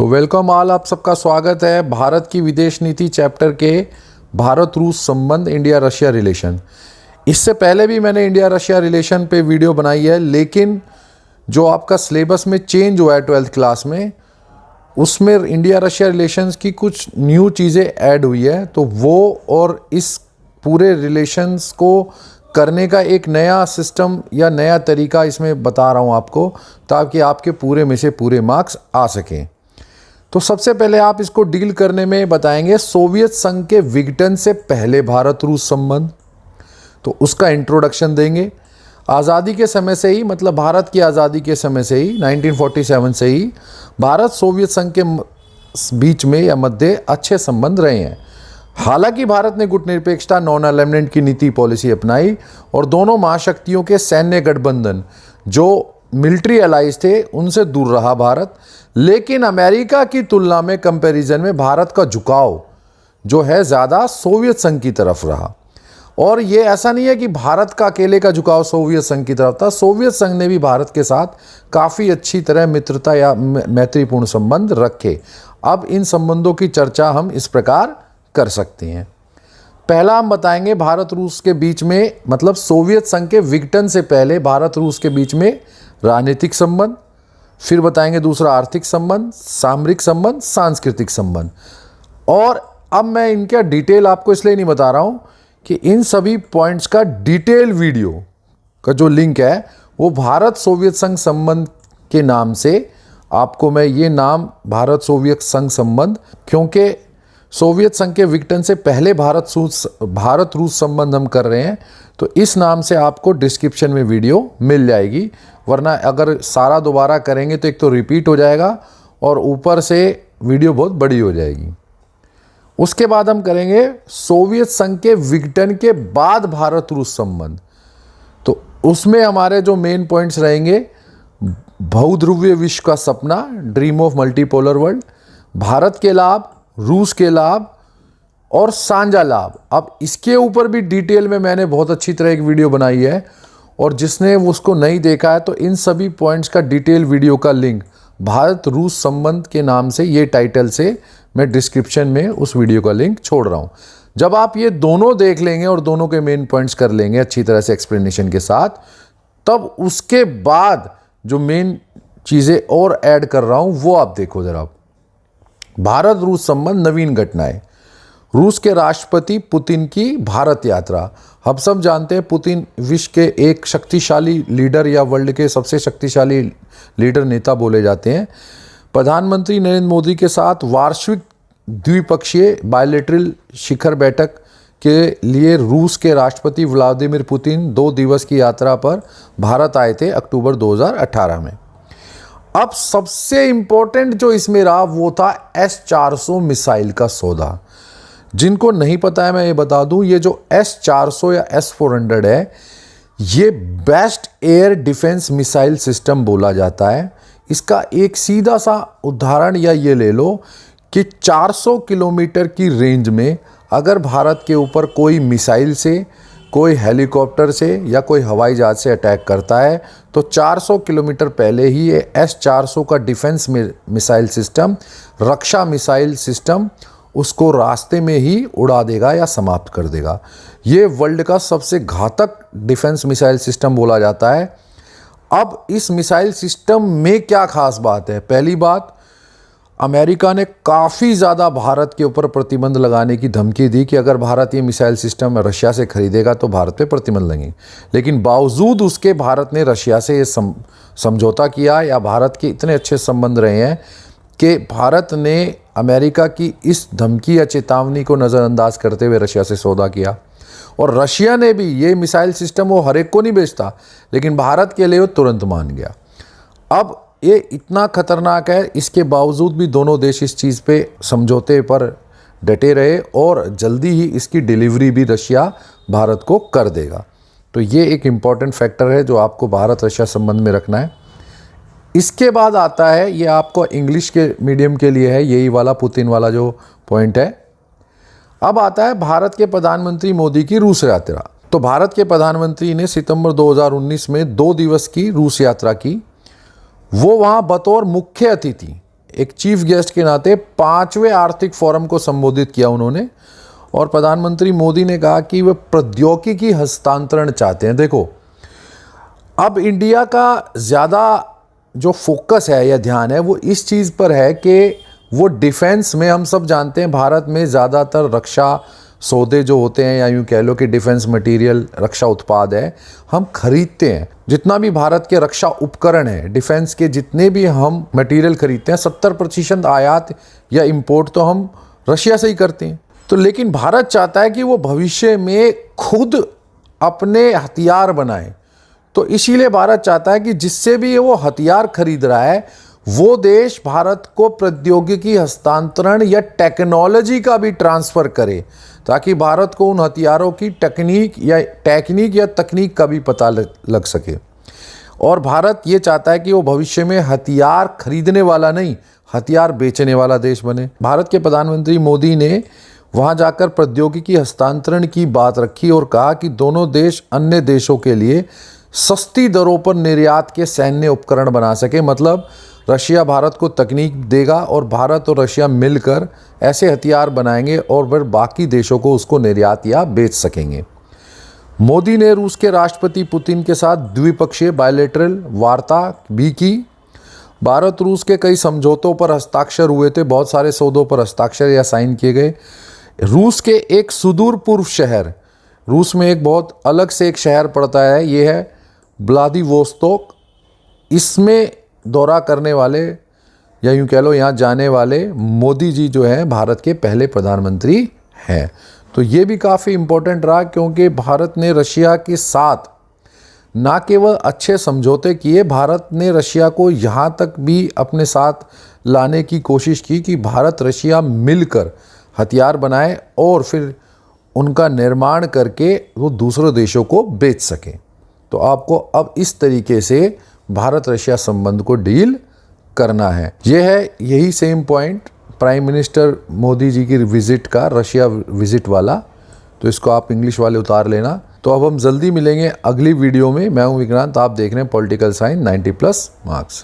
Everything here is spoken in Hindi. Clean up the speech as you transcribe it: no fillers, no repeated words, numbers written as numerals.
तो वेलकम ऑल, आप सबका स्वागत है भारत की विदेश नीति चैप्टर के भारत रूस संबंध इंडिया रशिया रिलेशन। इससे पहले भी मैंने इंडिया रशिया रिलेशन पे वीडियो बनाई है, लेकिन जो आपका सिलेबस में चेंज हुआ है 12th क्लास में, उसमें इंडिया रशिया रिलेशंस की कुछ न्यू चीज़ें ऐड हुई है। तो वो और इस पूरे रिलेशंस को करने का एक नया सिस्टम या नया तरीका इसमें बता रहा हूँ आपको, ताकि आपके पूरे में से पूरे मार्क्स आ सकें। तो सबसे पहले आप इसको डील करने में बताएंगे सोवियत संघ के विघटन से पहले भारत रूस संबंध। तो उसका इंट्रोडक्शन देंगे। आज़ादी के समय से ही, मतलब भारत की आज़ादी के समय से ही 1947 से ही भारत सोवियत संघ के बीच में या मध्य अच्छे संबंध रहे हैं। हालांकि भारत ने गुटनिरपेक्षता नॉन अलाइनमेंट की नीति पॉलिसी अपनाई और दोनों महाशक्तियों के सैन्य गठबंधन जो मिलिट्री एलाइज थे उनसे दूर रहा भारत। लेकिन अमेरिका की तुलना में कंपैरिजन में भारत का झुकाव जो है ज़्यादा सोवियत संघ की तरफ रहा। और ये ऐसा नहीं है कि भारत का अकेले का झुकाव सोवियत संघ की तरफ था। सोवियत संघ ने भी भारत के साथ काफ़ी अच्छी तरह मित्रता या मैत्रीपूर्ण संबंध रखे। अब इन संबंधों की चर्चा हम इस प्रकार कर सकते हैं। पहला हम बताएंगे भारत रूस के बीच में, मतलब सोवियत संघ के विघटन से पहले भारत रूस के बीच में राजनीतिक संबंध। फिर बताएंगे दूसरा आर्थिक संबंध, सामरिक संबंध, सांस्कृतिक संबंध। और अब मैं इनका डिटेल आपको इसलिए नहीं बता रहा हूं कि इन सभी पॉइंट्स का डिटेल वीडियो का जो लिंक है वो भारत सोवियत संघ संबंध के नाम से आपको मैं ये नाम भारत सोवियत संघ संबंध, क्योंकि सोवियत संघ के विघटन से पहले भारत रूस संबंध हम कर रहे हैं, तो इस नाम से आपको डिस्क्रिप्शन में वीडियो मिल जाएगी। वरना अगर सारा दोबारा करेंगे तो एक तो रिपीट हो जाएगा और ऊपर से वीडियो बहुत बड़ी हो जाएगी। उसके बाद हम करेंगे सोवियत संघ के विघटन के बाद भारत रूस संबंध। तो उसमें हमारे जो मेन पॉइंट्स रहेंगे, बहुध्रुवीय विश्व का सपना, dream of multipolar world, Bharat के लाभ, रूस के लाभ और साझा लाभ। अब इसके ऊपर भी डिटेल में मैंने बहुत अच्छी तरह एक वीडियो बनाई है, और जिसने उसको नहीं देखा है तो इन सभी पॉइंट्स का डिटेल वीडियो का लिंक भारत रूस संबंध के नाम से, ये टाइटल से मैं डिस्क्रिप्शन में उस वीडियो का लिंक छोड़ रहा हूँ। जब आप ये दोनों देख लेंगे और दोनों के मेन पॉइंट्स कर लेंगे अच्छी तरह से एक्सप्लेनेशन के साथ, तब उसके बाद जो मेन चीज़ें और ऐड कर रहा हूँ वो आप देखो ज़रा। भारत रूस संबंध नवीन घटनाएं, रूस के राष्ट्रपति पुतिन की भारत यात्रा। हम सब जानते हैं पुतिन विश्व के एक शक्तिशाली लीडर या वर्ल्ड के सबसे शक्तिशाली लीडर नेता बोले जाते हैं। प्रधानमंत्री नरेंद्र मोदी के साथ वार्षिक द्विपक्षीय बायलैटरल शिखर बैठक के लिए रूस के राष्ट्रपति व्लादिमीर पुतिन 2 दिवस की यात्रा पर भारत आए थे अक्टूबर 2018 में। अब सबसे इंपॉर्टेंट जो इसमें रहा वो था S-400 मिसाइल का सौदा। जिनको नहीं पता है मैं ये बता दूं, ये जो S-400 या S-400 है, ये best air defence missile system बोला जाता है। इसका एक सीधा सा उदाहरण या ये ले लो कि 400 किलोमीटर की रेंज में अगर भारत के ऊपर कोई मिसाइल से, कोई हेलीकॉप्टर से या कोई हवाई जहाज से अटैक करता है, तो 400 किलोमीटर पहले ही ये S-400 का डिफेंस मिसाइल सिस्टम, रक्षा मिसाइल सिस्टम, उसको रास्ते में ही उड़ा देगा या समाप्त कर देगा। ये वर्ल्ड का सबसे घातक डिफेंस मिसाइल सिस्टम बोला जाता है। अब इस मिसाइल सिस्टम में क्या खास बात है? पहली बात, अमेरिका ने काफ़ी ज़्यादा भारत के ऊपर प्रतिबंध लगाने की धमकी दी कि अगर भारत ये मिसाइल सिस्टम रशिया से खरीदेगा तो भारत पे प्रतिबंध लगेंगे। लेकिन बावजूद उसके भारत ने रशिया से ये समझौता किया, या भारत के इतने अच्छे संबंध रहे हैं कि भारत ने अमेरिका की इस धमकी या चेतावनी को नज़रअंदाज करते हुए रशिया से सौदा किया। और रशिया ने भी ये मिसाइल सिस्टम वो हर एक को नहीं बेचता, लेकिन भारत के लिए वो तुरंत मान गया। अब ये इतना खतरनाक है, इसके बावजूद भी दोनों देश इस चीज़ पे समझौते पर डटे रहे और जल्दी ही इसकी डिलीवरी भी रशिया भारत को कर देगा। तो ये एक इम्पॉर्टेंट फैक्टर है जो आपको भारत रशिया संबंध में रखना है। इसके बाद आता है, ये आपको इंग्लिश के मीडियम के लिए है, यही वाला पुतिन वाला जो पॉइंट है। अब आता है भारत के प्रधानमंत्री मोदी की रूस यात्रा। तो भारत के प्रधानमंत्री ने सितंबर 2019 में 2 दिवस की रूस यात्रा की। वो वहाँ बतौर मुख्य अतिथि एक चीफ गेस्ट के नाते 5वें आर्थिक फोरम को संबोधित किया उन्होंने, और प्रधानमंत्री मोदी ने कहा कि वे प्रौद्योगिकी हस्तांतरण चाहते हैं। देखो, अब इंडिया का ज़्यादा जो फोकस है या ध्यान है वो इस चीज़ पर है कि वो डिफेंस में, हम सब जानते हैं भारत में ज़्यादातर रक्षा सौदे जो होते हैं, या यूँ कह लो कि डिफेंस मटेरियल, रक्षा उत्पाद है, हम खरीदते हैं। जितना भी भारत के रक्षा उपकरण है, डिफेंस के जितने भी हम मटेरियल खरीदते हैं, 70% आयात या इंपोर्ट तो हम रशिया से ही करते हैं। तो लेकिन भारत चाहता है कि वो भविष्य में खुद अपने हथियार बनाए। तो इसीलिए भारत चाहता है कि जिससे भी वो हथियार खरीद रहा है वो देश भारत को प्रौद्योगिकी हस्तांतरण या टेक्नोलॉजी का भी ट्रांसफ़र करे, ताकि भारत को उन हथियारों की टेक्निक या तकनीक का भी पता लग सके। और भारत ये चाहता है कि वो भविष्य में हथियार खरीदने वाला नहीं, हथियार बेचने वाला देश बने। भारत के प्रधानमंत्री मोदी ने वहाँ जाकर प्रौद्योगिकी हस्तांतरण की बात रखी और कहा कि दोनों देश अन्य देशों के लिए सस्ती दरों पर निर्यात के सैन्य उपकरण बना सके। मतलब रशिया भारत को तकनीक देगा और भारत और रशिया मिलकर ऐसे हथियार बनाएंगे और फिर बाकी देशों को उसको निर्यात या बेच सकेंगे। मोदी ने रूस के राष्ट्रपति पुतिन के साथ द्विपक्षीय बायलैटरल वार्ता भी की। भारत रूस के कई समझौतों पर हस्ताक्षर हुए थे, बहुत सारे सौदों पर हस्ताक्षर या साइन किए गए। रूस के एक सुदूर पूर्व शहर, रूस में एक बहुत अलग से एक शहर पड़ता है, ये है व्लादिवोस्तोक। इसमें दौरा करने वाले या यूँ कह लो यहाँ जाने वाले मोदी जी जो हैं भारत के पहले प्रधानमंत्री हैं। तो ये भी काफ़ी इम्पोर्टेंट रहा, क्योंकि भारत ने रशिया के साथ ना केवल अच्छे समझौते किए, भारत ने रशिया को यहाँ तक भी अपने साथ लाने की कोशिश की कि भारत रशिया मिलकर हथियार बनाए और फिर उनका निर्माण करके वो दूसरे देशों को बेच सकें। तो आपको अब इस तरीके से भारत रशिया संबंध को डील करना है। यही same point prime minister Modi ji की विज़िट का, रशिया विज़िट वाला, तो इसको आप इंग्लिश वाले उतार लेना। तो अब हम जल्दी मिलेंगे अगली वीडियो में। मैं हूं विक्रांत, आप देख रहे हैं पॉलिटिकल साइंस 90+ मार्क्स।